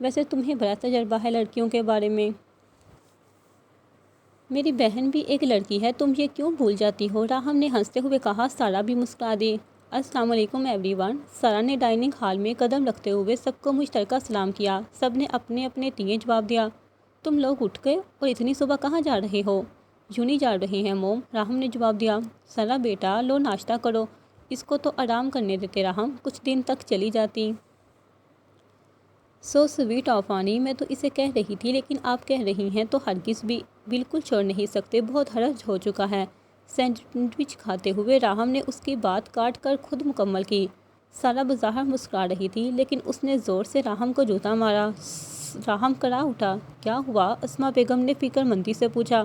ویسے تمہیں بڑا تجربہ ہے لڑکیوں کے بارے میں۔ میری بہن بھی ایک لڑکی ہے، تم یہ کیوں بھول جاتی ہو؟ راہم نے ہنستے ہوئے کہا۔ سارا بھی مسکرا دی۔ السلام علیکم ایوری ون۔ سارا نے ڈائننگ ہال میں قدم رکھتے ہوئے سب کو مشترکہ سلام کیا۔ سب نے اپنے اپنے تئیں جواب دیا۔ تم لوگ اٹھ گئے اور اتنی صبح کہاں جا رہے ہو؟ یوں نہیں جا رہے ہیں موم، راہم نے جواب دیا۔ سارا بیٹا لو ناشتہ کرو، اس کو تو آرام کرنے دیتے راہم، کچھ دن تک چلی جاتی۔ سو سویٹ آف آنی، میں تو اسے کہہ رہی تھی لیکن آپ کہہ رہی ہیں تو ہرگز بھی بالکل چھوڑ نہیں سکتے، بہت حرج ہو چکا ہے۔ سینڈوچ کھاتے ہوئے راہم نے اس کی بات کاٹ کر خود مکمل کی۔ سارا بظاہر مسکرا رہی تھی لیکن اس نے زور سے راہم کو جوتا مارا۔ راہم کڑا اٹھا۔ کیا ہوا؟ اسما بیگم نے فکر مندی سے پوچھا۔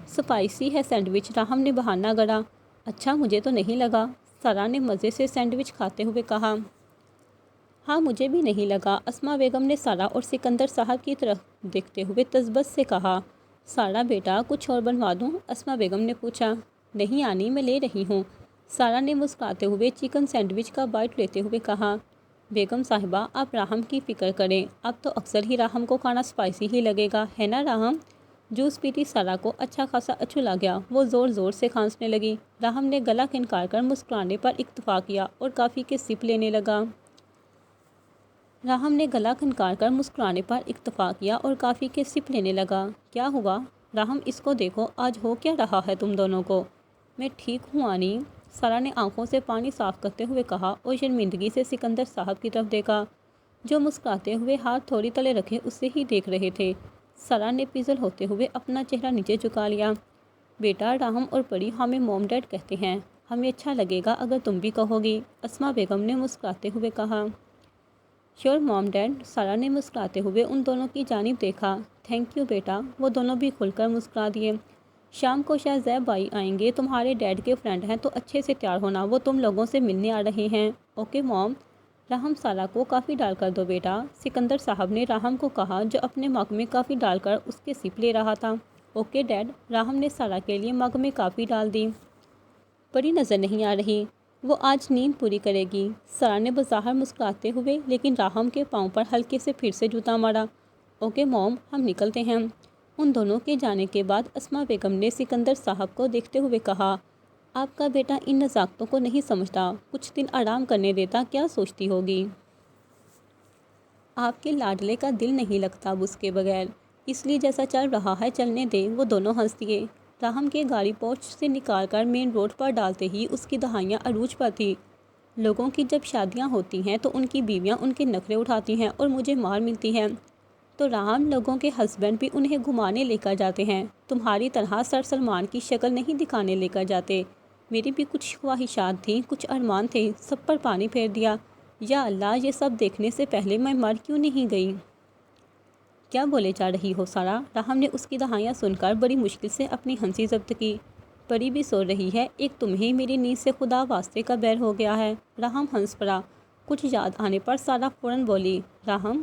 سپائسی ہے سینڈوچ، راہم نے بہانہ گڑھا۔ اچھا مجھے تو نہیں لگا، سارا نے مزے سے سینڈوچ کھاتے ہوئے کہا۔ ہاں مجھے بھی نہیں لگا، اسما بیگم نے سارا اور سکندر صاحب کی طرف دیکھتے ہوئے تذبذب سے کہا۔ سارا بیٹا کچھ اور بنوا دوں؟ اسما بیگم نے پوچھا۔ نہیں آنی، میں لے رہی ہوں، سارا نے مسکراتے ہوئے چکن سینڈوچ کا بائٹ لیتے ہوئے کہا۔ بیگم صاحبہ آپ راہم کی فکر کریں، اب تو اکثر ہی راہم کو کھانا اسپائسی ہی لگے گا، ہے نا راہم؟ جوس پیتی سارا کو اچھا خاصا اچھو لگ گیا، وہ زور زور سے کھانسنے لگی۔ راہم نے گلا کھنکار کر مسکرانے پر اکتفا کیا اور کافی کے سپ لینے لگا۔ کیا ہوا؟ راہم اس کو دیکھو، آج ہو کیا رہا ہے تم دونوں کو؟ میں ٹھیک ہوں آنی، سارا نے آنکھوں سے پانی صاف کرتے ہوئے کہا اور شرمندگی سے سکندر صاحب کی طرف دیکھا، جو مسکراتے ہوئے ہاتھ تھوڑی تلے رکھے اسے ہی دیکھ رہے تھے۔ سارا نے پزل ہوتے ہوئے اپنا چہرہ نیچے جھکا لیا۔ بیٹا راہم اور پری ہمیں موم ڈیڈ کہتے ہیں، ہمیں اچھا لگے گا اگر تم بھی کہو گی، اسما بیگم نے مسکراتے ہوئے کہا۔ شیور موم ڈیڈ، سارا نے مسکراتے ہوئے ان دونوں کی جانب دیکھا۔ تھینک یو بیٹا، وہ دونوں بھی کھل کر مسکرا دیے۔ شام کو شاہ زیب بھائی آئیں گے، تمہارے ڈیڈ کے فرینڈ ہیں، تو اچھے سے تیار ہونا، وہ تم لوگوں سے ملنے آ رہے ہیں۔ اوکے موم۔ راہم سارا کو کافی ڈال کر دو بیٹا، سکندر صاحب نے راہم کو کہا جو اپنے مگ میں کافی ڈال کر اس کے سپ لے رہا تھا۔ اوکے ڈیڈ، راہم نے سارا کے لیے مگ میں کافی ڈال دی۔ پری نظر نہیں آ رہی، وہ آج نیند پوری کرے گی، سارا نے بظاہر مسکراتے ہوئے لیکن راہم کے پاؤں پر ہلکے سے پھر سے جوتا مارا۔ اوکے موم، ہم نکلتے ہیں۔ ان دونوں کے جانے کے بعد اسما بیگم نے سکندر صاحب کو دیکھتے ہوئے کہا، آپ کا بیٹا ان نزاکتوں کو نہیں سمجھتا، کچھ دن آرام کرنے دیتا کیا سوچتی ہوگی؟ آپ کے لاڈلے کا دل نہیں لگتا اب اس کے بغیر، اس لیے جیسا چل رہا ہے چلنے دے۔ وہ دونوں ہنس دیے۔ راہم کے گاڑی پوچھ سے نکال کر مین روڈ پر ڈالتے ہی اس کی دہائیاں عروج پر تھی۔ لوگوں کی جب شادیاں ہوتی ہیں تو ان کی بیویاں ان کے نخرے اٹھاتی ہیں اور مجھے مار ملتی ہے، تو راہم لوگوں کے ہسبینڈ بھی انہیں گھمانے لے کر جاتے ہیں، تمہاری طرح سر سلمان کی شکل نہیں دکھانے لے کر جاتے۔ میری بھی کچھ خواہشات تھیں، کچھ ارمان تھے، سب پر پانی پھیر دیا۔ یا اللہ، یہ سب دیکھنے سے پہلے میں مر کیوں نہیں گئی؟ کیا بولے جا رہی ہو سارا؟ راہم نے اس کی دہائیاں سن کر بڑی مشکل سے اپنی ہنسی ضبط کی۔ پری بھی سو رہی ہے، ایک تمہیں میری نیند سے خدا واسطے کا بیر ہو گیا ہے۔ راہم ہنس پڑا۔ کچھ یاد آنے پر سارا فوراً بولی، راہم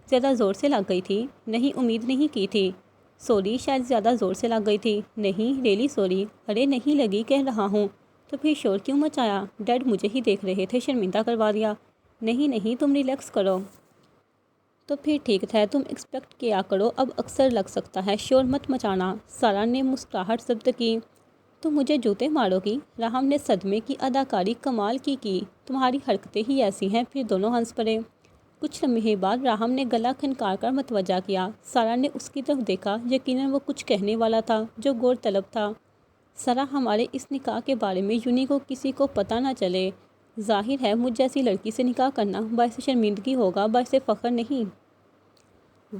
زیادہ زور سے لگ گئی تھی؟ نہیں، امید نہیں کی تھی۔ سوری، شاید زیادہ زور سے لگ گئی تھی۔ نہیں ریلی سوری۔ ارے نہیں لگی کہہ رہا ہوں، تو پھر شور کیوں مچایا؟ ڈیڈ مجھے ہی دیکھ رہے تھے، شرمندہ کروا دیا۔ نہیں تم ریلیکس کرو۔ تو پھر ٹھیک ہے، تم ایکسپیکٹ کیا کرو، اب اکثر لگ سکتا ہے، شور مت مچانا، سارا نے مسکراہٹ ضبط کی۔ تم مجھے جوتے مارو گی؟ راہم نے صدمے کی اداکاری کمال کی تمہاری حرکتیں ہی ایسی ہیں، پھر دونوں ہنس پڑے۔ کچھ لمحے بعد راہم نے گلا کھنکار کر متوجہ کیا۔ سارا نے اس کی طرف دیکھا، یقیناً وہ کچھ کہنے والا تھا جو غور طلب تھا۔ سارا، ہمارے اس نکاح کے بارے میں یونی کو کسی کو پتہ نہ چلے، ظاہر ہے مجھ جیسی لڑکی سے نکاح کرنا باعث شرمندگی ہوگا، باعث فخر نہیں۔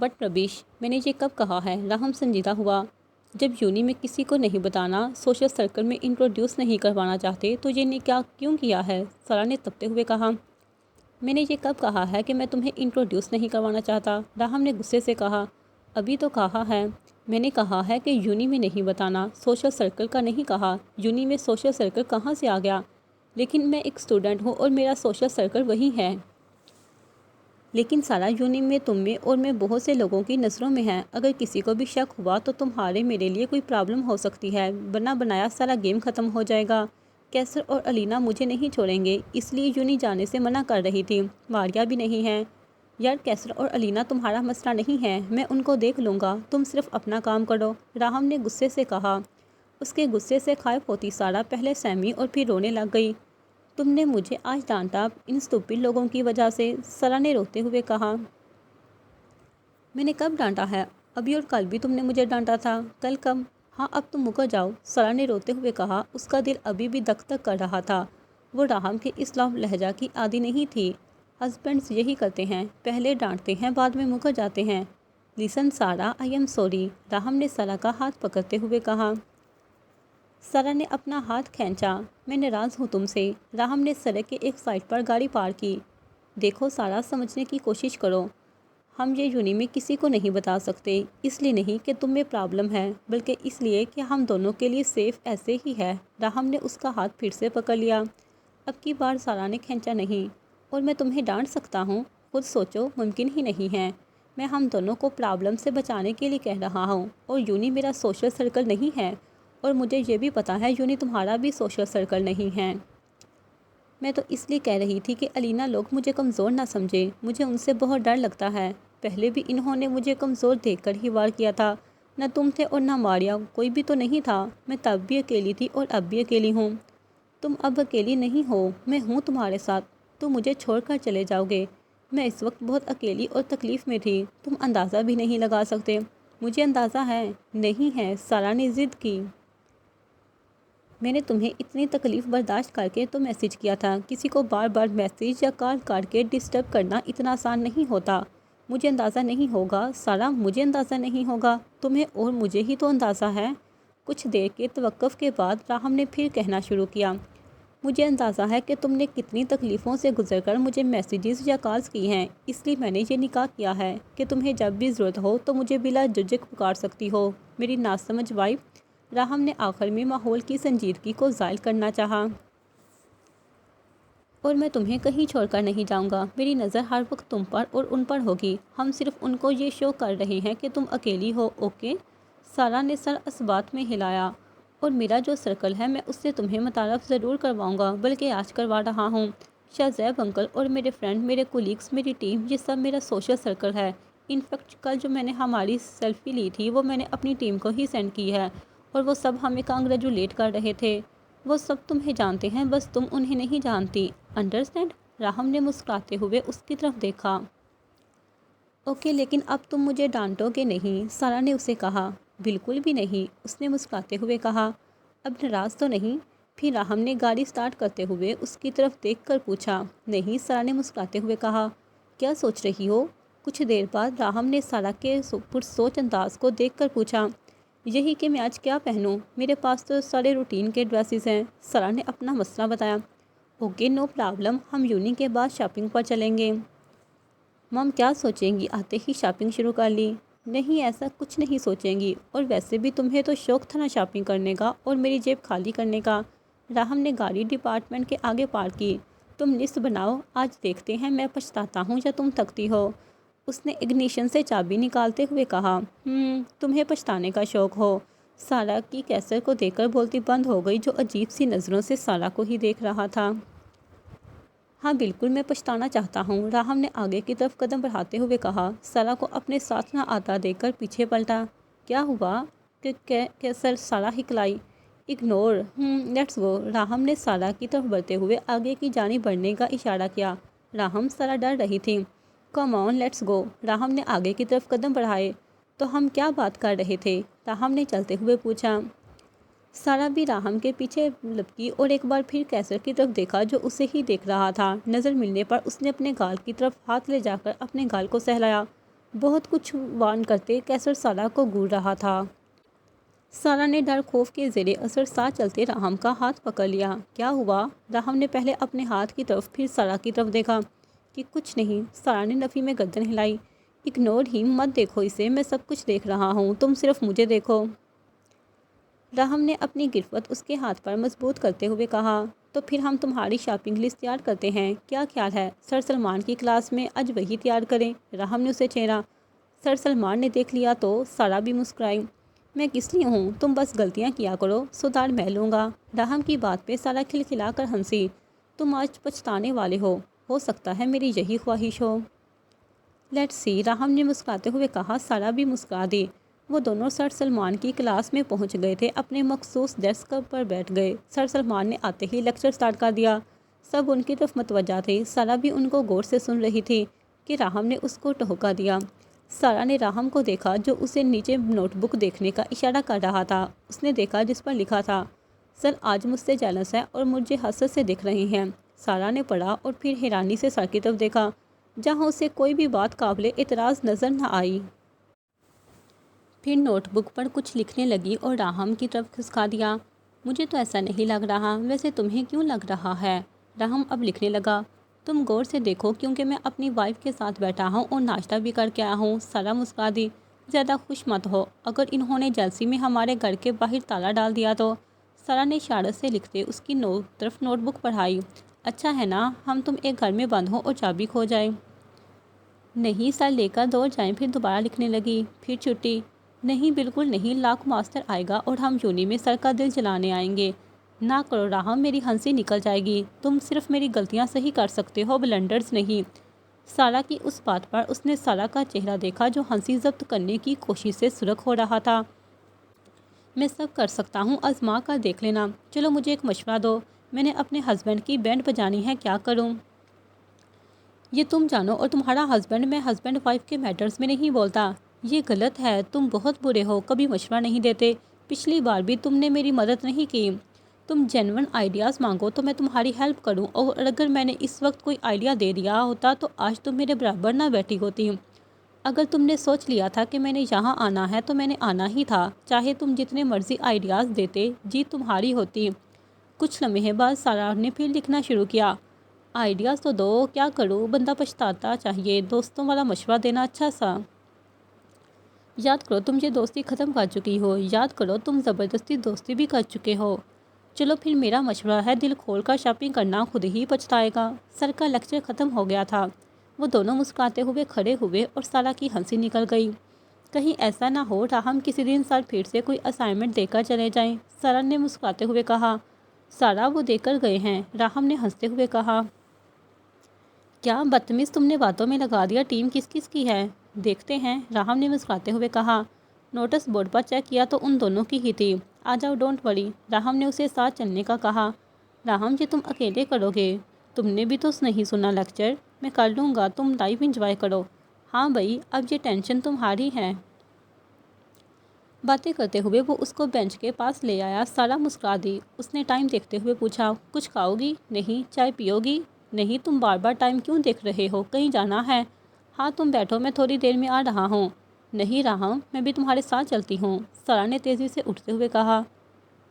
وٹ ربش، میں نے یہ کب کہا ہے؟ راہم سنجیدہ ہوا۔ جب یونی میں کسی کو نہیں بتانا، سوشل سرکل میں انٹروڈیوس نہیں کروانا چاہتے تو یہ نکاح کیوں کیا ہے؟ سارا نے تپتے ہوئے کہا۔ میں نے یہ کب کہا ہے کہ میں تمہیں انٹروڈیوس نہیں کروانا چاہتا؟ راہم نے غصے سے کہا۔ ابھی تو کہا ہے، میں نے کہا ہے کہ یونی میں نہیں بتانا، سوشل سرکل کا نہیں کہا، یونی میں سوشل سرکل کہاں سے آ گیا؟ لیکن میں ایک اسٹوڈنٹ ہوں اور میرا سوشل سرکل وہی ہے۔ لیکن سارا، یونی میں تم میں اور میں بہت سے لوگوں کی نظروں میں ہے، اگر کسی کو بھی شک ہوا تو تمہارے میرے لیے کوئی پرابلم ہو سکتی ہے، بنا بنایا سارا گیم ختم ہو جائے گا۔ کیسر اور الینا مجھے نہیں چھوڑیں گے، اس لیے یونی جانے سے منع کر رہی تھی، ماریا بھی نہیں ہے۔ یار کیسر اور الینا تمہارا مسئلہ نہیں ہے، میں ان کو دیکھ لوں گا، تم صرف اپنا کام کرو، راہم نے غصے سے کہا۔ اس کے غصے سے خائف ہوتی سارا پہلے سہمی اور پھر رونے لگ گئی۔ تم نے مجھے آج ڈانٹا ان اسٹوپڈ لوگوں کی وجہ سے، سارا نے روتے ہوئے کہا۔ میں نے کب ڈانٹا ہے؟ ابھی اور کل بھی تم نے مجھے ڈانٹا تھا۔ کل کب؟ ہاں اب تم مکر جاؤ، سارا نے روتے ہوئے کہا۔ اس کا دل ابھی بھی دھک دھک کر رہا تھا۔ وہ راہم کے اس لاؤڈ لہجہ کی عادی نہیں تھی۔ ہسبینڈز یہی کرتے ہیں، پہلے ڈانٹتے ہیں بعد میں مکر جاتے ہیں۔ لسن سارا، آئی ایم سوری، راہم نے سارا کا ہاتھ پکڑتے ہوئے کہا۔ سارا نے اپنا ہاتھ کھینچا۔ میں ناراض ہوں تم سے، راہم نے سڑک کے ایک سائڈ پر گاڑی پارک کی۔ دیکھو سارا، سمجھنے کی کوشش کرو، ہم یہ یونی میں کسی کو نہیں بتا سکتے، اس لیے نہیں کہ تم میں پرابلم ہے، بلکہ اس لیے کہ ہم دونوں کے لیے سیف ایسے ہی ہے۔ راہم نے اس کا ہاتھ پھر سے پکڑ لیا۔ اب کی بار سارا نے کھینچا نہیں۔ اور میں تمہیں ڈانٹ سکتا ہوں؟ خود سوچو، ممکن ہی نہیں ہے۔ میں ہم دونوں کو پرابلم سے بچانے کے لیے کہہ رہا ہوں، اور یونی میرا سوشل سرکل نہیں ہے، اور مجھے یہ بھی پتا ہے یونی تمہارا بھی سوشل سرکل نہیں ہے۔ میں تو اس لیے کہہ رہی تھی کہ الینا لوگ مجھے کمزور نہ سمجھے، مجھے ان سے بہت ڈر لگتا ہے۔ پہلے بھی انہوں نے مجھے کمزور دیکھ کر ہی وار کیا تھا، نہ تم تھے اور نہ ماریا، کوئی بھی تو نہیں تھا۔ میں تب بھی اکیلی تھی اور اب بھی اکیلی ہوں۔ تم اب اکیلی نہیں ہو، میں ہوں تمہارے ساتھ، تم مجھے چھوڑ کر چلے جاؤ گے۔ میں اس وقت بہت اکیلی اور تکلیف میں تھی، تم اندازہ بھی نہیں لگا سکتے۔ مجھے اندازہ ہے۔ نہیں ہے، سارا نے ضد کی۔ میں نے تمہیں اتنی تکلیف برداشت کر کے تو میسج کیا تھا، کسی کو بار بار میسج یا کال کر کے ڈسٹرب کرنا اتنا آسان نہیں ہوتا۔ مجھے اندازہ نہیں ہوگا سارا، مجھے اندازہ نہیں ہوگا، تمہیں اور مجھے ہی تو اندازہ ہے۔ کچھ دیر کے توقف کے بعد راہم نے پھر کہنا شروع کیا۔ مجھے اندازہ ہے کہ تم نے کتنی تکلیفوں سے گزر کر مجھے میسیجز یا کالز کی ہیں، اس لیے میں نے یہ نکاح کیا ہے کہ تمہیں جب بھی ضرورت ہو تو مجھے بلا جھجک پکار سکتی ہو، میری ناسمجھ وائف۔ راہم نے آخر میں ماحول کی سنجیدگی کو زائل کرنا چاہا۔ اور میں تمہیں کہیں چھوڑ کر نہیں جاؤں گا، میری نظر ہر وقت تم پر اور ان پر ہوگی، ہم صرف ان کو یہ شو کر رہے ہیں کہ تم اکیلی ہو، اوکے؟ سارا نے سر اسبات میں ہلایا۔ اور میرا جو سرکل ہے میں اس سے تمہیں متعارف ضرور کرواؤں گا، بلکہ آج کروا رہا ہوں۔ شاہ انکل اور میرے فرینڈ، میرے کولیگز، میری ٹیم، یہ سب میرا سوشل سرکل ہے۔ انفیکٹ کل جو میں نے ہماری سیلفی لی تھی وہ میں نے اپنی ٹیم کو ہی سینڈ کی ہے، اور وہ سب ہمیں کانگریچولیٹ کر رہے تھے۔ وہ سب تمہیں جانتے ہیں، بس تم انہیں نہیں جانتی، انڈرسٹینڈ؟ راہم نے مسکراتے ہوئے اس کی طرف دیکھا۔ اوکے، لیکن اب تم مجھے ڈانٹو گے نہیں، سارا نے اسے کہا۔ بالکل بھی نہیں، اس نے مسکراتے ہوئے کہا۔ اب ناراض تو نہیں؟ پھر راہم نے گاڑی سٹارٹ کرتے ہوئے اس کی طرف دیکھ کر پوچھا۔ نہیں، سارا نے مسکراتے ہوئے کہا۔ کیا سوچ رہی ہو؟ کچھ دیر بعد راہم نے سارا کے پرسوچ انداز کو دیکھ کر پوچھا۔ یہی کہ میں آج کیا پہنوں، میرے پاس تو سارے روٹین کے ڈریسز ہیں، سارا نے اپنا مسئلہ بتایا۔ اوکے، نو پرابلم، ہم یونی کے بعد شاپنگ پر چلیں گے۔ مم کیا سوچیں گی، آتے ہی شاپنگ شروع کر لی؟ نہیں، ایسا کچھ نہیں سوچیں گی، اور ویسے بھی تمہیں تو شوق تھا نا شاپنگ کرنے کا اور میری جیب خالی کرنے کا۔ راہم نے گاڑی ڈپارٹمنٹ کے آگے پارک کی۔ تم لسٹ بناؤ، آج دیکھتے ہیں میں پچھتاتا ہوں یا تم تھکتی ہو، اس نے اگنیشن سے چابی نکالتے ہوئے کہا۔ تمہیں پچھتانے کا شوق ہو؟ سارا کی کیسر کو دیکھ کر بولتی بند ہو گئی، جو عجیب سی نظروں سے سارا کو ہی دیکھ رہا تھا۔ ہاں بالکل، میں پچھتانا چاہتا ہوں، راہم نے آگے کی طرف قدم بڑھاتے ہوئے کہا۔ سارا کو اپنے ساتھ نہ آتا دیکھ کر پیچھے پلٹا۔ کیا ہوا؟ کیسر، سارا ہکلائی۔ اگنور، لیٹس گو، راہم نے سارا کی طرف بڑھتے ہوئے آگے کی جانب بڑھنے کا اشارہ کیا۔ راہم، سارا ڈر رہی تھی۔ کم آن، لیٹس گو، راہم نے آگے کی طرف قدم بڑھائے۔ تو ہم کیا بات کر رہے تھے؟ راہم نے چلتے ہوئے پوچھا۔ سارا بھی راہم کے پیچھے لپکی اور ایک بار پھر کیسر کی طرف دیکھا جو اسے ہی دیکھ رہا تھا۔ نظر ملنے پر اس نے اپنے گال کی طرف ہاتھ لے جا کر اپنے گال کو سہلایا۔ بہت کچھ وارن کرتے کیسر سارا کو گھور رہا تھا۔ سارا نے ڈر خوف کے زیر اثر ساتھ چلتے راہم کا ہاتھ پکڑ لیا۔ کیا ہوا؟ راہم نے پہلے اپنے ہاتھ کی طرف پھر سارا کی طرف دیکھا۔ کہ کچھ نہیں، سارا نے نفی میں گردن ہلائی۔ اگنور ہی، مت دیکھو اسے، میں سب کچھ دیکھ رہا ہوں، تم صرف مجھے دیکھو۔ راہم نے اپنی گرفت اس کے ہاتھ پر مضبوط کرتے ہوئے کہا۔ تو پھر ہم تمہاری شاپنگ لسٹ تیار کرتے ہیں، کیا خیال ہے؟ سر سلمان کی کلاس میں آج وہی تیار کریں، راہم نے اسے چھیڑا۔ سر سلمان نے دیکھ لیا تو؟ سارا بھی مسکرائی۔ میں کس لیے ہوں، تم بس غلطیاں کیا کرو، سدھار میں لوں گا۔ راہم کی بات پہ سارا کھلکھلا کر ہنسی۔ تم آج پچھتانے والے ہو سکتا ہے میری یہی خواہش ہو۔ لیٹس سی، راہم نے مسکراتے ہوئے کہا۔ سارا بھی مسکرا دی۔ وہ دونوں سر سلمان کی کلاس میں پہنچ گئے تھے۔ اپنے مخصوص ڈیسک پر بیٹھ گئے۔ سر سلمان نے آتے ہی لیکچر سٹارٹ کر دیا۔ سب ان کی طرف متوجہ تھے۔ سارا بھی ان کو غور سے سن رہی تھی کہ راہم نے اس کو ٹھوکا دیا۔ سارا نے راہم کو دیکھا جو اسے نیچے نوٹ بک دیکھنے کا اشارہ کر رہا تھا۔ اس نے دیکھا جس پر لکھا تھا، سر آج مجھ سے جیلس ہے اور مجھے حسد سے دیکھ رہے ہیں۔ سارا نے پڑھا اور پھر حیرانی سے سر کی طرف دیکھا جہاں اسے کوئی بھی بات قابل اعتراض نظر نہ آئی۔ پھر نوٹ بک پر کچھ لکھنے لگی اور راہم کی طرف کھسکا دیا۔ مجھے تو ایسا نہیں لگ رہا، ویسے تمہیں کیوں لگ رہا ہے؟ راہم اب لکھنے لگا۔ تم غور سے دیکھو کیونکہ میں اپنی وائف کے ساتھ بیٹھا ہوں اور ناشتہ بھی کر کے آیا ہوں۔ سارا مسکرا دی۔ زیادہ خوش مت ہو، اگر انہوں نے جلسی میں ہمارے گھر کے باہر تالا ڈال دیا تو۔ سارا نے اشارے سے لکھتے اس کی طرف نوٹ بک پڑھائی۔ اچھا ہے نا ہم تم ایک گھر میں بند ہو اور چابی کھو جائے۔ نہیں، سر لے کر دوڑ جائیں۔ پھر دوبارہ لکھنے لگی۔ پھر چھٹی؟ نہیں بالکل نہیں، لاکھ ماسٹر آئے گا اور ہم یونی میں سر کا دل جلانے آئیں گے۔ نہ کرو راہم، میری ہنسی نکل جائے گی۔ تم صرف میری غلطیاں صحیح کر سکتے ہو، بلنڈرز نہیں۔ سارا کی اس بات پر اس نے سارا کا چہرہ دیکھا جو ہنسی ضبط کرنے کی کوشش سے سرخ ہو رہا تھا۔ میں سب کر سکتا ہوں، آزما کر دیکھ لینا۔ چلو مجھے ایک مشورہ دو، میں نے اپنے ہسبینڈ کی بینڈ بجانی ہے، کیا کروں؟ یہ تم جانو، اور تمہارا ہسبینڈ، میں ہسبینڈ وائف کے میٹرز میں نہیں بولتا۔ یہ غلط ہے، تم بہت برے ہو، کبھی مشورہ نہیں دیتے۔ پچھلی بار بھی تم نے میری مدد نہیں کی۔ تم جینون آئیڈیاز مانگو تو میں تمہاری ہیلپ کروں، اور اگر میں نے اس وقت کوئی آئیڈیا دے دیا ہوتا تو آج تم میرے برابر نہ بیٹھی ہوتی۔ اگر تم نے سوچ لیا تھا کہ میں نے یہاں آنا ہے تو میں نے آنا ہی تھا، چاہے تم جتنے مرضی آئیڈیاز دیتے، جیت تمہاری ہوتی۔ کچھ لمحے بعد سارا نے پھر لکھنا شروع کیا۔ آئیڈیاز تو دو، کیا کروں، بندہ پچھتاتا چاہیے، دوستوں والا مشورہ دینا اچھا سا۔ یاد کرو تم یہ دوستی ختم کر چکی ہو، یاد کرو تم زبردستی دوستی بھی کر چکے ہو۔ چلو پھر میرا مشورہ ہے، دل کھول کر شاپنگ کرنا، خود ہی پچھتائے گا۔ سر کا لیکچر ختم ہو گیا تھا۔ وہ دونوں مسکراتے ہوئے کھڑے ہوئے اور سارا کی ہنسی نکل گئی۔ کہیں ایسا نہ ہو راہم کسی دن سر پھر سے کوئی اسائنمنٹ دے کر چلے جائیں، سارا نے مسکراتے ہوئے کہا۔ سارا وہ دے کر گئے ہیں، راہم نے ہنستے ہوئے کہا۔ کیا بدتمیز، تم نے باتوں میں لگا دیا، ٹیم کس کس کی ہے؟ دیکھتے ہیں، راہم نے مسکراتے ہوئے کہا۔ نوٹس بورڈ پر چیک کیا تو ان دونوں کی ہی تھی۔ آ جاؤ، ڈونٹ وری، راہم نے اسے ساتھ چلنے کا کہا۔ راہم یہ تم اکیلے کرو گے؟ تم نے بھی تو نہیں سنا لیکچر؟ میں کر لوں گا، تم لائف انجوائے کرو۔ ہاں بھائی، اب یہ ٹینشن تمہاری ہے۔ باتیں کرتے ہوئے وہ اس کو بینچ کے پاس لے آیا۔ سارا مسکرا دی۔ اس نے ٹائم دیکھتے ہوئے پوچھا، کچھ کھاؤ گی؟ نہیں۔ چائے پیو گی؟ نہیں۔ تم بار بار ٹائم کیوں دیکھ رہے ہو، کہیں جانا ہے؟ ہاں تم بیٹھو، میں تھوڑی دیر میں آ رہا ہوں۔ نہیں راہم، میں بھی تمہارے ساتھ چلتی ہوں، سارا نے تیزی سے اٹھتے ہوئے کہا۔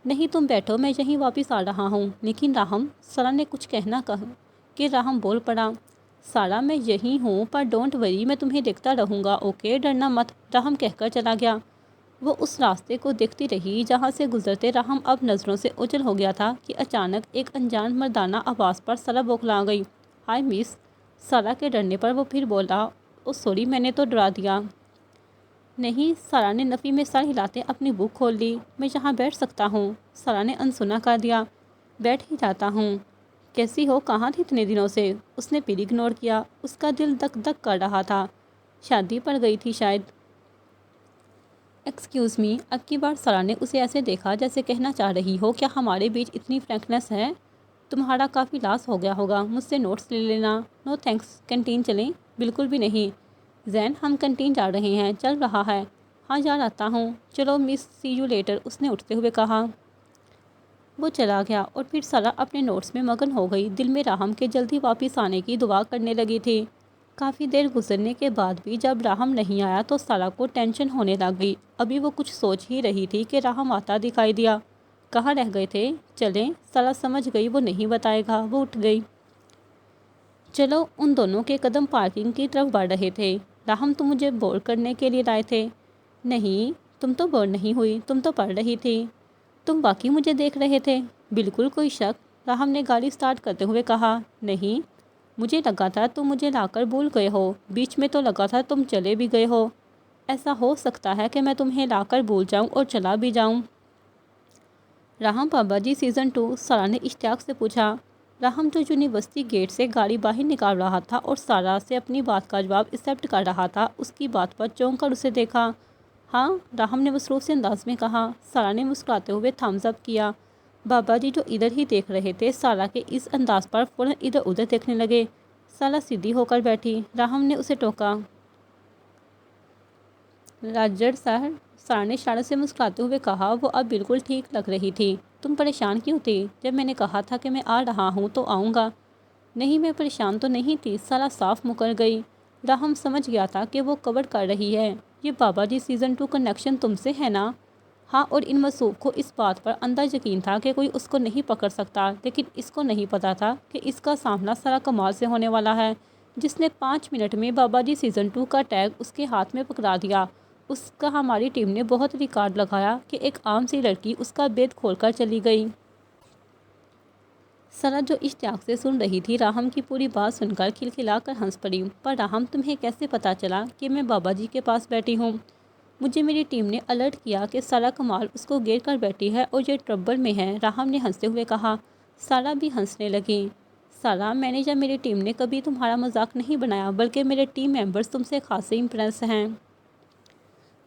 نہیں تم بیٹھو، میں یہیں واپس آ رہا ہوں۔ لیکن راہم، سارا نے کچھ کہنا کہا کہ راہم بول پڑا۔ سارا میں یہیں ہوں، پر ڈونٹ وری، میں تمہیں دیکھتا رہوں گا، اوکے، ڈرنا مت، راہم کہہ کر چلا گیا۔ وہ اس راستے کو دیکھتی رہی جہاں سے گزرتے راہم اب نظروں سے اوجھل ہو گیا تھا کہ اچانک ایک انجان مردانہ آواز پر سارا بوکھلا گئی۔ ہائے مس۔ سارا کے ڈرنے پر وہ پھر بولا، او سوری، میں نے تو ڈرا دیا۔ نہیں، سارا نے نفی میں سر ہلاتے اپنی بک کھول لی۔ میں یہاں بیٹھ سکتا ہوں؟ سارا نے انسنا کر دیا۔ بیٹھ ہی جاتا ہوں۔ کیسی ہو، کہاں تھی اتنے دنوں سے؟ اس نے پھر اگنور کیا۔ اس کا دل دک دک کر رہا تھا۔ شادی پر گئی تھی شاید۔ ایکسکیوز می، اب کی بار سارا نے اسے ایسے دیکھا جیسے کہنا چاہ رہی ہو، کیا ہمارے بیچ اتنی فرینکنیس ہے؟ تمہارا کافی لاس ہو گیا ہوگا، مجھ سے نوٹس لے لینا۔ نو تھینکس، کینٹین چلیں؟ بالکل بھی نہیں۔ زین، ہم کینٹین جا رہے ہیں، چل رہا ہے؟ ہاں یار آتا ہوں۔ چلو مس، سی یو لیٹر، اس نے اٹھتے ہوئے کہا۔ وہ چلا گیا اور پھر سارا اپنے نوٹس میں مگن ہو گئی، دل میں راہم کے جلدی واپس آنے کی دعا کرنے لگی تھی۔ کافی دیر گزرنے کے بعد بھی جب راہم نہیں آیا تو سارا کو ٹینشن ہونے لگ گئی۔ ابھی وہ کچھ سوچ ہی رہی تھی کہ راہم آتا دکھائی دیا۔ کہاں رہ گئے تھے؟ چلیں، سارا سمجھ گئی وہ نہیں بتائے گا، وہ اٹھ گئی۔ چلو، ان دونوں کے قدم پارکنگ کی طرف بڑھ رہے تھے۔ راہم، تم مجھے بور کرنے کے لیے لائے تھے؟ نہیں، تم تو بور نہیں ہوئی، تم تو پڑھ رہی تھی۔ تم واقعی مجھے دیکھ رہے تھے؟ بالکل، کوئی شک؟ راہم نے گاڑی سٹارٹ کرتے ہوئے کہا۔ نہیں، مجھے لگا تھا تم مجھے لا کر بھول گئے ہو، بیچ میں تو لگا تھا تم چلے بھی گئے ہو۔ ایسا ہو سکتا ہے کہ میں تمہیں لا کر بھول جاؤں اور چلا بھی جاؤں۔ راہم، پابا جی سیزن 2؟ سارا نے اشتیاق سے پوچھا۔ راہم جو یونیورسٹی گیٹ سے گاڑی باہر نکال رہا تھا اور سارا سے اپنی بات کا جواب ایکسیپٹ کر رہا تھا، اس کی بات پر چونک کر اسے دیکھا۔ ہاں، راہم نے مصروف سے انداز میں کہا۔ سارا نے مسکراتے ہوئے تھمز اپ کیا۔ بابا جی جو ادھر ہی دیکھ رہے تھے، سارا کے اس انداز پر فوراً ادھر ادھر دیکھنے لگے۔ سارا سیدھی ہو کر بیٹھی۔ راہم نے اسے ٹوکا۔ راجر سر، سارا نے اشارے سے مسکراتے ہوئے کہا۔ وہ اب بالکل ٹھیک لگ رہی تھی۔ تم پریشان کیوں تھی؟ جب میں نے کہا تھا کہ میں آ رہا ہوں تو آؤں گا۔ نہیں، میں پریشان تو نہیں تھی۔ سارا صاف مکر گئی۔ راہم سمجھ گیا تھا کہ وہ کور کر رہی ہے۔ یہ بابا جی سیزن 2 کنیکشن تم سے ہے نا؟ ہاں، اور ان مصوب کو اس بات پر اندھا یقین تھا کہ کوئی اس کو نہیں پکڑ سکتا، لیکن اس کو نہیں پتا تھا کہ اس کا سامنا سارا کمال سے ہونے والا ہے، جس نے 5 منٹ میں بابا جی سیزن 2 کا ٹیگ اس کے ہاتھ میں پکڑا دیا۔ اس کا ہماری ٹیم نے بہت ریکارڈ لگایا کہ ایک عام سی لڑکی اس کا بید کھول کر چلی گئی۔ سارا جو اشتیاق سے سن رہی تھی، راہم کی پوری بات سن کر کھلکھلا کر ہنس پڑی۔ پر راہم، تمہیں کیسے پتا چلا کہ میں بابا جی کے پاس بیٹھی ہوں؟ مجھے میری ٹیم نے الرٹ کیا کہ سارا کمال اس کو گھیر کر بیٹھی ہے اور یہ ٹربل میں ہے، راہم نے ہنستے ہوئے کہا۔ سارا بھی ہنسنے لگی۔ سارا، میں نے یا میری ٹیم نے کبھی تمہارا مذاق نہیں بنایا، بلکہ میرے ٹیم ممبرز تم سے خاصے امپریس ہیں۔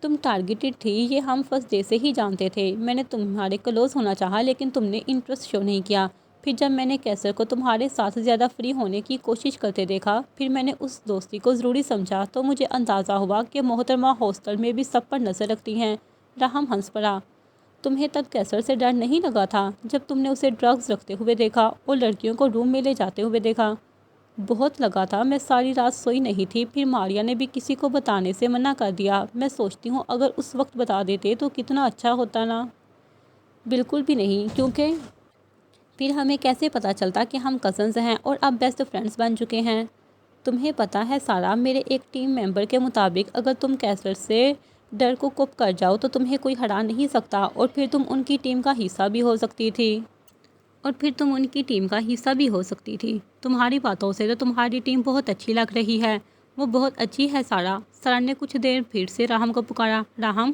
تم ٹارگیٹڈ تھی، یہ ہم فرسٹ ڈے سے ہی جانتے تھے۔ میں نے تمہارے کلوز ہونا چاہا، لیکن تم نے انٹرسٹ شو نہیں کیا۔ پھر جب میں نے کیسر کو تمہارے ساتھ زیادہ فری ہونے کی کوشش کرتے دیکھا، پھر میں نے اس دوستی کو ضروری سمجھا، تو مجھے اندازہ ہوا کہ محترمہ ہاسٹل میں بھی سب پر نظر رکھتی ہیں۔ راہم ہنس پڑا۔ تمہیں تب کیسر سے ڈر نہیں لگا تھا جب تم نے اسے ڈرگز رکھتے ہوئے دیکھا اور لڑکیوں کو روم میں لے جاتے ہوئے دیکھا؟ بہت لگا تھا۔ میں ساری رات سوئی نہیں تھی، پھر ماریا نے بھی کسی کو بتانے سے منع کر دیا۔ میں سوچتی ہوں اگر اس وقت بتا دیتے تو کتنا اچھا ہوتا نا؟ بالکل بھی نہیں، کیونکہ پھر ہمیں کیسے پتا چلتا کہ ہم کزنز ہیں اور اب بیسٹ فرینڈز بن چکے ہیں؟ تمہیں پتا ہے سارا، میرے ایک ٹیم ممبر کے مطابق اگر تم کیسر سے ڈر کو کوپ کر جاؤ تو تمہیں کوئی ہرا نہیں سکتا، اور پھر تم ان کی ٹیم کا حصہ بھی ہو سکتی تھی۔ تمہاری باتوں سے تو تمہاری ٹیم بہت اچھی لگ رہی ہے۔ وہ بہت اچھی ہے سارا۔ سارا نے کچھ دیر پھر سے راہم کو پکارا۔ راہم،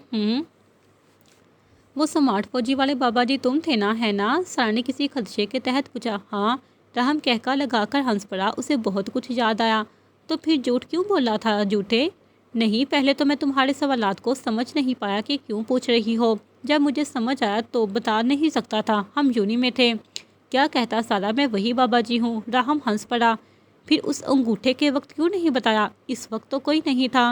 وہ سمارٹ فوجی والے بابا جی تم تھے نا، ہے نا؟ سارا نے کسی خدشے کے تحت پوچھا۔ ہاں، راہم کہکا لگا کر ہنس پڑا۔ اسے بہت کچھ یاد آیا۔ تو پھر جھوٹ کیوں بولا تھا؟ جھوٹے نہیں، پہلے تو میں تمہارے سوالات کو سمجھ نہیں پایا کہ کیوں پوچھ رہی ہو۔ جب مجھے سمجھ آیا تو بتا نہیں سکتا تھا، ہم یونی میں تھے۔ کیا کہتا سارا، میں وہی بابا جی ہوں؟ راہم ہنس پڑا۔ پھر اس انگوٹھے کے وقت کیوں نہیں بتایا؟ اس وقت تو کوئی نہیں تھا۔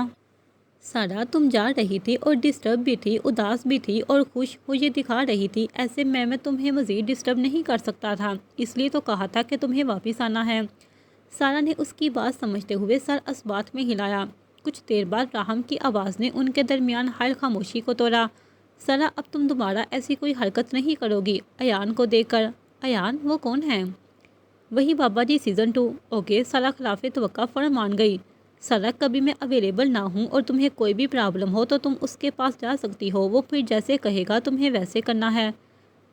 سارا، تم جا رہی تھی اور ڈسٹرب بھی تھی، اداس بھی تھی اور خوش ہو یہ دکھا رہی تھی، ایسے میں تمہیں مزید ڈسٹرب نہیں کر سکتا تھا، اس لیے تو کہا تھا کہ تمہیں واپس آنا ہے۔ سارا نے اس کی بات سمجھتے ہوئے سر اثبات میں ہلایا۔ کچھ دیر بعد راہم کی آواز نے ان کے درمیان حائل خاموشی کو توڑا۔ سارا، اب تم دوبارہ ایسی کوئی حرکت نہیں کرو گی ایان کو دیکھ کر۔ ایان، وہ کون ہے؟ وہی بابا جی سیزن 2۔ اوکے، سارا خلاف توقع فوراً مان گئی۔ سارا، کبھی میں اویلیبل نہ ہوں اور تمہیں کوئی بھی پرابلم ہو تو تم اس کے پاس جا سکتی ہو، وہ پھر جیسے کہے گا تمہیں ویسے کرنا ہے۔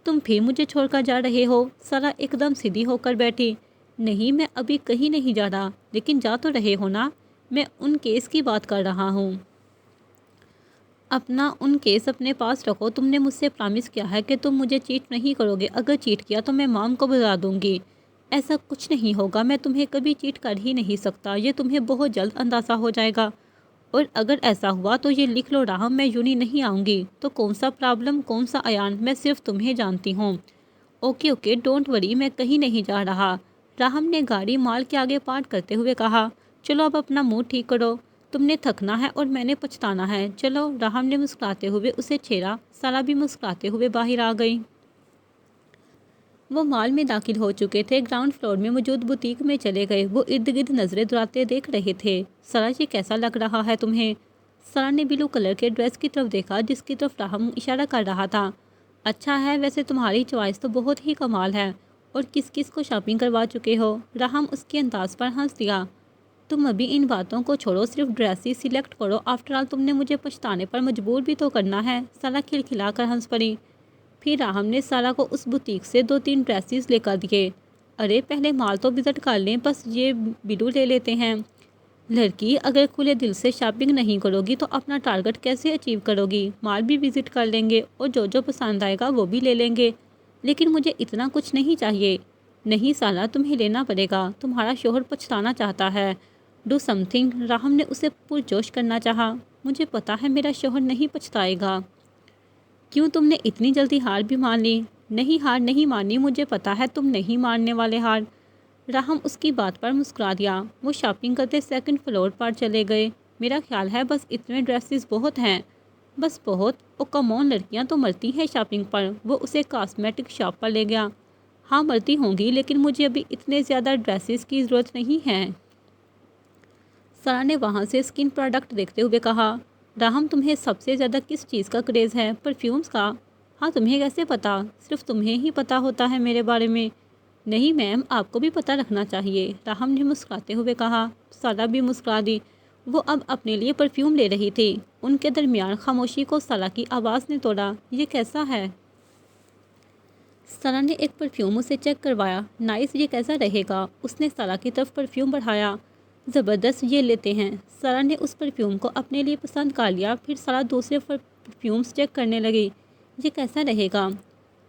تم پھر مجھے چھوڑ کر جا رہے ہو؟ سارا ایک دم سیدھی ہو کر بیٹھی۔ نہیں، میں ابھی کہیں نہیں جا رہا۔ لیکن جا تو رہے ہو نا؟ میں ان کیس کی بات کر رہا ہوں۔ اپنا ان کیس اپنے پاس رکھو۔ تم نے مجھ سے پرامس کیا ہے کہ تم مجھے چیٹ نہیں کرو گے، اگر چیٹ کیا تو میں مام کو بتا دوں گی۔ ایسا کچھ نہیں ہوگا، میں تمہیں کبھی چیٹ کر ہی نہیں سکتا، یہ تمہیں بہت جلد اندازہ ہو جائے گا۔ اور اگر ایسا ہوا تو یہ لکھ لو راہم، میں یونی نہیں آؤں گی۔ تو کون سا پرابلم، کون سا ایان، میں صرف تمہیں جانتی ہوں۔ اوکے، ڈونٹ وری، میں کہیں نہیں جا رہا۔ راہم نے گاڑی مال کے آگے پارک کرتے ہوئے کہا۔ چلو اب اپنا موڈ ٹھیک کرو، تم نے تھکنا ہے اور میں نے پچھتانا ہے، چلو۔ راہم نے مسکراتے ہوئے اسے چھیڑا۔ سارا بھی مسکراتے ہوئے باہر آ گئی۔ وہ مال میں داخل ہو چکے تھے، گراؤنڈ فلور میں موجود بوتیک میں چلے گئے۔ وہ ارد گرد نظریں دوڑاتے دیکھ رہے تھے۔ سارا، یہ کیسا لگ رہا ہے تمہیں؟ سارا نے بلو کلر کے ڈریس کی طرف دیکھا جس کی طرف راہم اشارہ کر رہا تھا۔ اچھا ہے، ویسے تمہاری چوائس تو بہت ہی کمال ہے۔ اور کس کس کو شاپنگ کروا چکے ہو؟ راہم اس کے انداز پر ہنس دیا۔ تم ابھی ان باتوں کو چھوڑو، صرف ڈریس ہی سلیکٹ کرو، آفٹر آل تم نے مجھے پچھتانے پر مجبور بھی تو کرنا ہے۔ سارا کھلکھلا کر ہنس پڑی۔ پھر راہم نے سارا کو اس بوتیک سے 2-3 ڈریسز لے کر دیے۔ ارے پہلے مال تو وزٹ کر لیں، بس یہ بلو لے لیتے ہیں۔ لڑکی، اگر کھلے دل سے شاپنگ نہیں کرو گی تو اپنا ٹارگٹ کیسے اچیو کرو گی؟ مال بھی وزٹ کر لیں گے اور جو پسند آئے گا وہ بھی لے لیں گے، لیکن مجھے اتنا کچھ نہیں چاہیے۔ نہیں سارا، تمہیں لینا پڑے گا، تمہارا شوہر پچھتانا چاہتا ہے۔ ڈو سم تھنگ، راہم نے اسے پرجوش کرنا چاہا۔ مجھے پتا ہے میرا شوہر نہیں پچھتائے گا۔ کیوں تم نے اتنی جلدی ہار بھی مان لی؟ نہیں، ہار نہیں مانی، مجھے پتا ہے تم نہیں ماننے والے ہار۔ راہم اس کی بات پر مسکرا دیا۔ وہ شاپنگ کرتے سیکنڈ فلور پر چلے گئے۔ میرا خیال ہے بس اتنے ڈریسز بہت ہیں۔ بس بہت؟ او کم آن، لڑکیاں تو مرتی ہیں شاپنگ پر۔ وہ اسے کاسمیٹک شاپ پر لے گیا۔ ہاں مرتی ہوں گی، لیکن مجھے ابھی اتنے زیادہ ڈریسز کی ضرورت نہیں ہے۔ سارا نے وہاں سے اسکن پروڈکٹ دیکھتے ہوئے کہا۔ راہم، تمہیں سب سے زیادہ کس چیز کا کریز ہے؟ پرفیومز کا؟ ہاں، تمہیں کیسے پتا؟ صرف تمہیں ہی پتا ہوتا ہے میرے بارے میں۔ نہیں میم، آپ کو بھی پتہ رکھنا چاہیے، راہم نے مسکراتے ہوئے کہا۔ سارا بھی مسکرا دی۔ وہ اب اپنے لیے پرفیوم لے رہی تھی۔ ان کے درمیان خاموشی کو سارا کی آواز نے توڑا۔ یہ کیسا ہے؟ سارا نے ایک پرفیوم اسے چیک کروایا۔ نائس، یہ کیسا رہے گا؟ اس نے سارا کی طرف پرفیوم بڑھایا۔ زبردست، یہ لیتے ہیں۔ سارا نے اس پرفیوم کو اپنے لیے پسند کر لیا۔ پھر سارا دوسرے پرفیومز چیک کرنے لگی۔ یہ کیسا رہے گا؟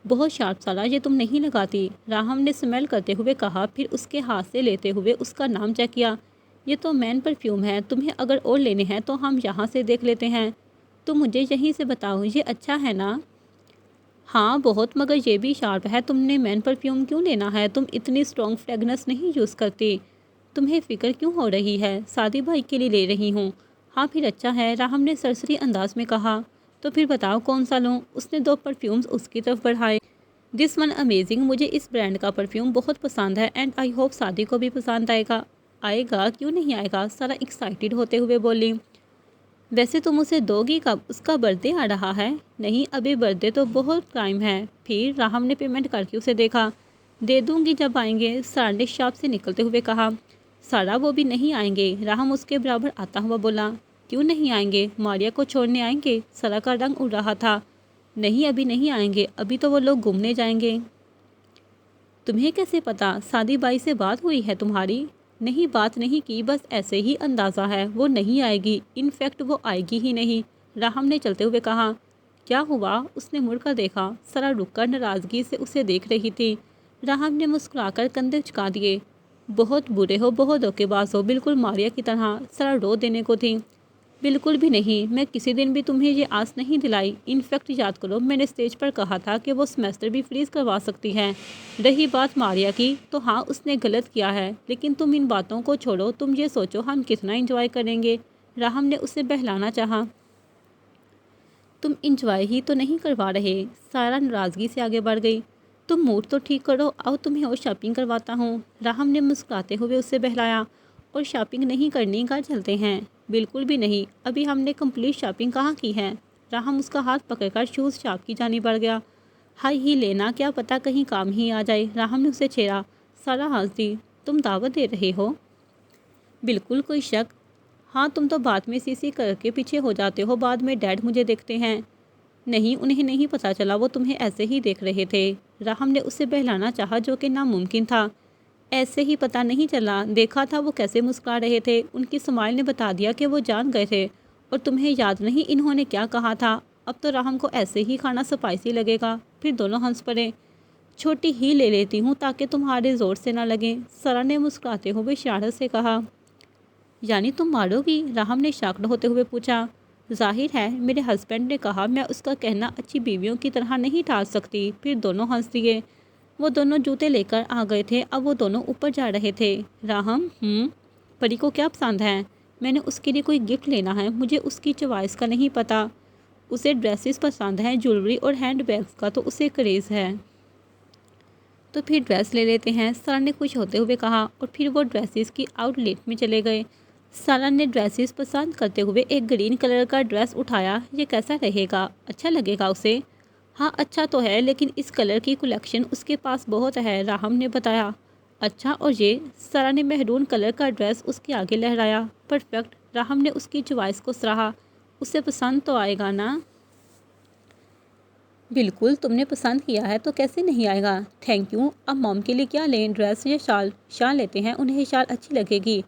بہت شارپ سارا، یہ تم نہیں لگاتی، راہم نے اسمیل کرتے ہوئے کہا۔ پھر اس کے ہاتھ سے لیتے ہوئے اس کا نام چیک کیا۔ یہ تو مین پرفیوم ہے، تمہیں اگر اور لینے ہیں تو ہم یہاں سے دیکھ لیتے ہیں۔ تم مجھے یہیں سے بتاؤ، یہ اچھا ہے نا؟ ہاں بہت، مگر یہ بھی شارپ ہے۔ تم نے مین پرفیوم کیوں لینا ہے؟ تم اتنی اسٹرانگ فریگنس نہیں یوز کرتی۔ تمہیں فکر کیوں ہو رہی ہے؟ سادی بھائی کے لیے لے رہی ہوں۔ ہاں پھر اچھا ہے، راہم نے سرسری انداز میں کہا۔ تو پھر بتاؤ کون سا لوں؟ اس نے دو پرفیومز اس کی طرف بڑھائے۔ دس ون امیزنگ، مجھے اس برانڈ کا پرفیوم بہت پسند ہے اینڈ آئی ہوپ سادی کو بھی پسند آئے گا۔ آئے گا؟ کیوں نہیں آئے گا؟ سارا ایکسائٹیڈ ہوتے ہوئے بولی۔ ویسے تم اسے دو گی کب؟ اس کا برتھ ڈے آ رہا ہے۔ نہیں ابھی برتھ ڈے تو بہت ٹائم ہے۔ پھر راہم نے پیمنٹ کر کے اسے دیکھا۔ دے دوں گی جب آئیں گے، سارا نے شاپ سے نکلتے ہوئے کہا۔ سارا، وہ بھی نہیں آئیں گے، راہم اس کے برابر آتا ہوا بولا۔ کیوں نہیں آئیں گے؟ ماریا کو چھوڑنے آئیں گے؟ سارا کا رنگ اڑ رہا تھا۔ نہیں ابھی نہیں آئیں گے، ابھی تو وہ لوگ گھومنے جائیں گے۔ تمہیں کیسے پتا؟ سادی بائی سے بات ہوئی ہے تمہاری؟ نہیں بات نہیں کی، بس ایسے ہی اندازہ ہے، وہ نہیں آئے گی، ان فیکٹ وہ آئے گی ہی نہیں، راہم نے چلتے ہوئے کہا۔ کیا ہوا؟ اس نے مڑ کر دیکھا۔ سارا رک کر ناراضگی سے اسے دیکھ رہی تھی۔ راہم نے مسکرا کر کندھے جھکا دیے۔ بہت برے ہو، بہت دھوکے باز ہو، بالکل ماریا کی طرح۔ سارا رو دینے کو تھی۔ بالکل بھی نہیں، میں کسی دن بھی تمہیں یہ آس نہیں دلائی، ان فیکٹ یاد کرو میں نے اسٹیج پر کہا تھا کہ وہ سیمسٹر بھی فریز کروا سکتی ہے۔ رہی بات ماریا کی، تو ہاں اس نے غلط کیا ہے، لیکن تم ان باتوں کو چھوڑو، تم یہ سوچو ہم کتنا انجوائے کریں گے، راہم نے اسے بہلانا چاہا۔ تم انجوائے ہی تو نہیں کروا رہے، سارا ناراضگی سے آگے بڑھ گئی۔ تم موڈ تو ٹھیک کرو، آؤ تمہیں اور شاپنگ کرواتا ہوں، راہم نے مسکراتے ہوئے اسے بہلایا۔ اور شاپنگ نہیں کرنی، گھر چلتے ہیں۔ بالکل بھی نہیں، ابھی ہم نے کمپلیٹ شاپنگ کہاں کی ہے؟ راہم اس کا ہاتھ پکڑ کر شوز شاپ کی جانب بڑھ گیا۔ ہائی ہی لینا، کیا پتہ کہیں کام ہی آ جائے، راہم نے اسے چھیڑا۔ سارا ہنس دی۔ تم دعوت دے رہے ہو؟ بالکل، کوئی شک؟ ہاں تم تو بعد میں سی کر کے پیچھے ہو جاتے ہو، بعد میں ڈیڈ مجھے دیکھتے ہیں۔ نہیں انہیں نہیں پتہ چلا، وہ تمہیں ایسے ہی دیکھ رہے تھے، راہم نے اسے بہلانا چاہا جو کہ ناممکن تھا۔ ایسے ہی پتہ نہیں چلا، دیکھا تھا وہ کیسے مسکرا رہے تھے، ان کی اسمائل نے بتا دیا کہ وہ جان گئے تھے۔ اور تمہیں یاد نہیں انہوں نے کیا کہا تھا؟ اب تو راہم کو ایسے ہی کھانا سپائسی لگے گا۔ پھر دونوں ہنس پڑے۔ چھوٹی ہی لے لیتی ہوں تاکہ تمہارے زور سے نہ لگیں، سارا نے مسکراتے ہوئے شرارت سے کہا۔ یعنی تم مارو گی؟ راہم نے شاکڈ ہوتے ہوئے پوچھا۔ ظاہر ہے، میرے ہسبینڈ نے کہا میں اس کا کہنا اچھی بیویوں کی طرح نہیں ٹال سکتی۔ پھر دونوں ہنس دیے۔ وہ دونوں جوتے لے کر آ گئے تھے، اب وہ دونوں اوپر جا رہے تھے۔ راہم، پری کو کیا پسند ہے؟ میں نے اس کے لیے کوئی گفٹ لینا ہے، مجھے اس کی چوائس کا نہیں پتہ۔ اسے ڈریسز پسند ہیں، جیولری اور ہینڈ بیگز کا تو اسے کریز ہے۔ تو پھر ڈریس لے لیتے ہیں، سارا نے خوش ہوتے ہوئے کہا، اور پھر وہ ڈریسز کی آؤٹ لیٹ میں چلے گئے۔ سارا نے ڈریسز پسند کرتے ہوئے ایک گرین کلر کا ڈریس اٹھایا۔ یہ کیسا رہے گا؟ اچھا لگے گا اسے؟ ہاں اچھا تو ہے، لیکن اس کلر کی کلیکشن اس کے پاس بہت ہے، راہم نے بتایا۔ اچھا اور یہ؟ سارا نے میرون کلر کا ڈریس اس کے آگے لہرایا۔ پرفیکٹ، راہم نے اس کی چوائس کو سراہا۔ اسے پسند تو آئے گا نا؟ بالکل، تم نے پسند کیا ہے تو کیسے نہیں آئے گا؟ Thank you. اب موم کے لیے کیا لیں، ڈریس یا شال؟ شال لیتے ہیں، انہیں شال اچھی لگے گی۔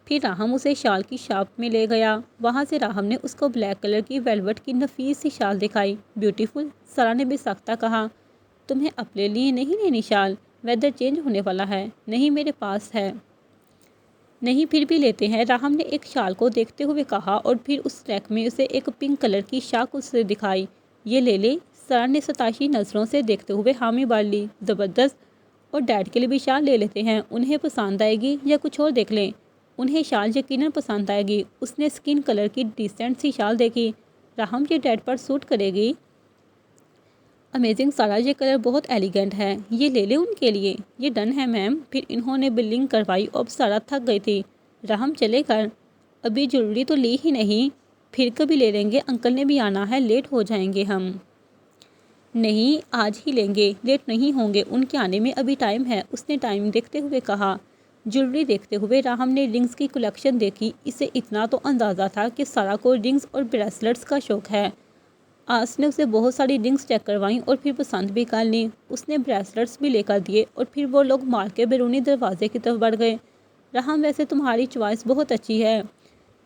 پھر راہم اسے شال کی شاپ میں لے گیا۔ وہاں سے راہم نے اس کو بلیک کلر کی ویلوٹ کی نفیس سی شال دکھائی۔ بیوٹیفل، سارا نے بے ساختہ کہا۔ تمہیں اپنے لیے نہیں لینی شال؟ ویدر چینج ہونے والا ہے۔ نہیں میرے پاس ہے۔ نہیں پھر بھی لیتے ہیں، راہم نے ایک شال کو دیکھتے ہوئے کہا اور پھر اس ریک میں اسے ایک پنک کلر کی شاک اسے دکھائی۔ یہ لے لے، سارا نے ستائشی نظروں سے دیکھتے ہوئے حامی بھر لی۔ زبردست، اور ڈیڈ کے لیے بھی شال لے لیتے ہیں، انہیں پسند آئے گی یا کچھ اور دیکھ لیں؟ انہیں شال یقیناً پسند آئے گی۔ اس نے اسکن کلر کی ڈیسنٹ سی شال دیکھی۔ راہم یہ ڈیڈ پر سوٹ کرے گی؟ امیزنگ سارا، یہ کلر بہت ایلیگنٹ ہے، یہ لے لیں ان کے لیے؟ یہ ڈن ہے میم۔ پھر انہوں نے بلنگ کروائی اور سارا تھک گئی تھی۔ راہم چلے گھر؟ ابھی جویلری تو لی ہی نہیں، پھر کبھی لے لیں گے، انکل نے بھی آنا ہے، لیٹ ہو جائیں گے ہم۔ نہیں آج ہی لیں گے، لیٹ نہیں ہوں گے، ان کے آنے میں ابھی ٹائم ہے، اس نے ٹائم دیکھتے ہوئے کہا۔ جویلری دیکھتے ہوئے راہم نے رنگز کی کلیکشن دیکھی۔ اسے اتنا تو اندازہ تھا کہ سارا کو رنگز اور بریسلٹس کا شوق ہے۔ آس نے اسے بہت ساری رنگز چیک کروائیں اور پھر پسند بھی کر لیں۔ اس نے بریسلٹس بھی لے کر دیے اور پھر وہ لوگ مال کے بیرونی دروازے کی طرف بڑھ گئے۔ راہم ویسے تمہاری چوائس بہت اچھی ہے،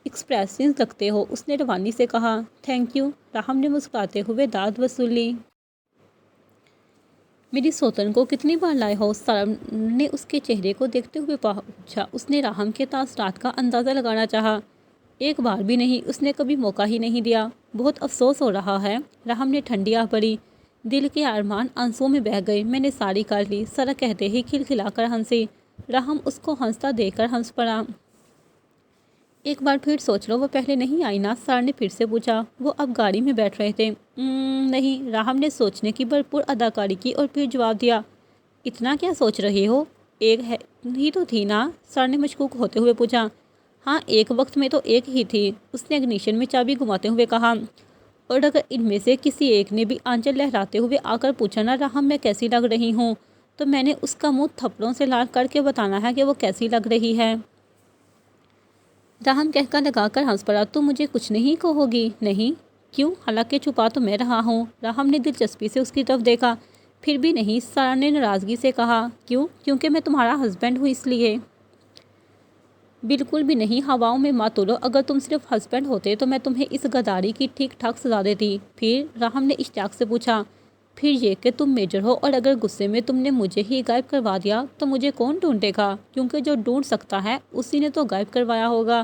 ایکسپریسیو لگتے ہو، اس نے روانی سے کہا۔ تھینک یو، راہم نے مسکراتے ہوئے داد وصول لی۔ میری سوتن کو کتنی بار لائے ہو؟ سارا نے اس کے چہرے کو دیکھتے ہوئے پوچھا۔ اس نے راہم کے تاثرات کا اندازہ لگانا چاہا۔ ایک بار بھی نہیں، اس نے کبھی موقع ہی نہیں دیا۔ بہت افسوس ہو رہا ہے، راہم نے ٹھنڈی آہ بھری۔ دل کے ارمان آنسوؤں میں بہہ گئے۔ میں نے ساری کر لی، سارا کہتے ہی کھلکھلا کر ہنسی۔ راہم اس کو ہنستا دیکھ کر ہنس پڑا۔ ایک بار پھر سوچ لو، وہ پہلے نہیں آئی نا؟ سارا نے پھر سے پوچھا۔ وہ اب گاڑی میں بیٹھ رہے تھے۔ نہیں، راہم نے سوچنے کی بھرپور اداکاری کی اور پھر جواب دیا۔ اتنا کیا سوچ رہے ہو؟ ایک ہی تو تھی نا؟ سارا نے مشکوک ہوتے ہوئے پوچھا۔ ہاں ایک وقت میں تو ایک ہی تھی، اس نے اگنیشن میں چابی گھماتے ہوئے کہا۔ اور اگر ان میں سے کسی ایک نے بھی آنچل لہراتے ہوئے آ کر پوچھا نا راہم میں کیسی لگ رہی ہوں، تو میں نے اس کا منہ تھپڑوں سے لال کر کے بتانا ہے کہ وہ کیسی لگ رہی ہے۔ راہم کہہ کر لگا کر ہنس پڑا۔ تم مجھے کچھ نہیں کہو گی؟ نہیں؟ کیوں؟ حالانکہ چھپا تو میں رہا ہوں۔ راہم نے دلچسپی سے اس کی طرف دیکھا۔ پھر بھی نہیں، سارا نے ناراضگی سے کہا۔ کیوں؟ کیونکہ میں تمہارا ہسبینڈ ہوں اس لیے؟ بالکل بھی نہیں، ہواؤں میں مت اڑو، اگر تم صرف ہسبینڈ ہوتے تو میں تمہیں اس غداری کی ٹھیک ٹھاک سزا دیتی۔ پھر؟ راہم نے اشتیاق سے پوچھا۔ پھر یہ کہ تم میجر ہو اور اگر غصے میں تم نے مجھے ہی غائب کروا دیا تو مجھے کون ڈھونڈے گا؟ کیونکہ جو ڈھونڈ سکتا ہے اسی نے تو غائب کروایا ہوگا،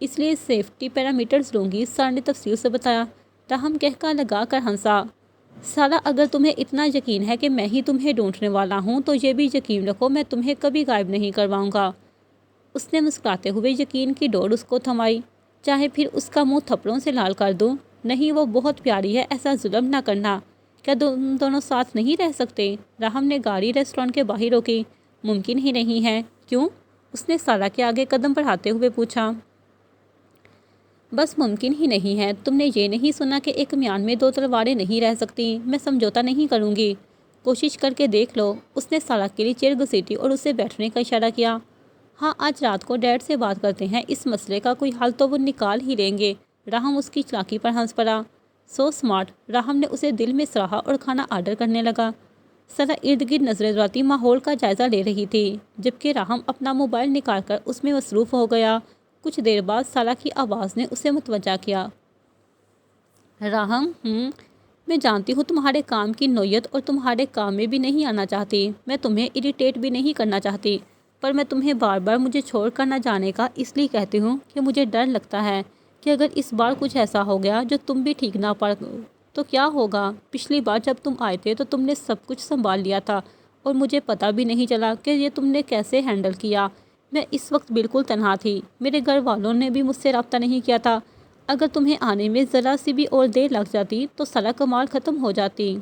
اس لیے سیفٹی پیرامیٹرز لوں گی، سارا نے تفصیل سے بتایا۔ راہم کہہ کر لگا کر ہنسا۔ سارا اگر تمہیں اتنا یقین ہے کہ میں ہی تمہیں ڈھونڈنے والا ہوں تو یہ بھی یقین رکھو میں تمہیں کبھی غائب نہیں کرواؤں گا۔ اس نے مسکراتے ہوئے یقین کی ڈور اس کو تھمائی۔ چاہے پھر اس کا منہ تھپڑوں سے لال کر دوں؟ نہیں، وہ بہت پیاری ہے، ایسا ظلم نہ کرنا۔ کیا تم دونوں ساتھ نہیں رہ سکتے؟ راہم نے گاڑی ریسٹورانٹ کے باہر روکی۔ ممکن ہی نہیں ہے۔ کیوں؟ اس نے سارا کے آگے قدم بڑھاتے ہوئے پوچھا۔ بس ممکن ہی نہیں ہے۔ تم نے یہ نہیں سنا کہ ایک میان میں دو تلواریں نہیں رہ سکتی؟ میں سمجھوتا نہیں کروں گی، کوشش کر کے دیکھ لو۔ اس نے سارا کے لیے چیئر گھسیٹی اور اسے بیٹھنے کا اشارہ کیا۔ ہاں آج رات کو ڈیڈ سے بات کرتے ہیں، اس مسئلے کا کوئی حل تو وہ نکال ہی لیں گے۔ راہم اس کی چالاکی پر ہنس پڑا۔ سو سمارٹ، راہم نے اسے دل میں سراہا اور کھانا آرڈر کرنے لگا۔ سارا ارد گرد نظریں دوڑاتی ماحول کا جائزہ لے رہی تھی، جبکہ راہم اپنا موبائل نکال کر اس میں مصروف ہو گیا۔ کچھ دیر بعد سارا کی آواز نے اسے متوجہ کیا۔ راہم، میں جانتی ہوں تمہارے کام کی نوعیت اور تمہارے کام میں بھی نہیں آنا چاہتی، میں تمہیں اریٹیٹ بھی نہیں کرنا چاہتی، پر میں تمہیں بار بار مجھے چھوڑ کر نہ جانے کا اس لیے کہتی ہوں کہ مجھے ڈر لگتا ہے کہ اگر اس بار کچھ ایسا ہو گیا جو تم بھی ٹھیک نہ پڑ تو کیا ہوگا؟ پچھلی بار جب تم آئے تھے تو تم نے سب کچھ سنبھال لیا تھا اور مجھے پتہ بھی نہیں چلا کہ یہ تم نے کیسے ہینڈل کیا۔ میں اس وقت بالکل تنہا تھی، میرے گھر والوں نے بھی مجھ سے رابطہ نہیں کیا تھا۔ اگر تمہیں آنے میں ذرا سی بھی اور دیر لگ جاتی تو سارا کمال ختم ہو جاتی۔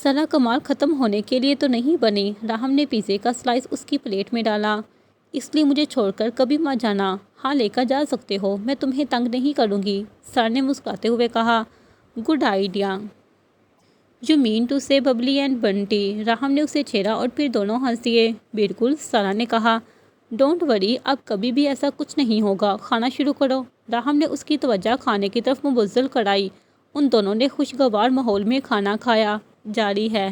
سارا کمال ختم ہونے کے لیے تو نہیں بنی۔ راہم نے پیزے کا سلائس اس کی پلیٹ میں ڈالا۔ اس لیے مجھے چھوڑ کر کبھی مت جانا۔ ہاں لے کر جا سکتے ہو، میں تمہیں تنگ نہیں کروں گی، سارا نے مسکراتے ہوئے کہا۔ Good idea, you mean to سے ببلی اینڈ بنٹی؟ راہم نے اسے چھیڑا اور پھر دونوں ہنس دیے۔ بالکل، سارا نے کہا۔ ڈونٹ وری، اب کبھی بھی ایسا کچھ نہیں ہوگا، کھانا شروع کرو۔ راہم نے اس کی توجہ کھانے کی طرف مبذول کرائی۔ ان دونوں نے خوشگوار ماحول میں کھانا کھایا۔ جاری ہے۔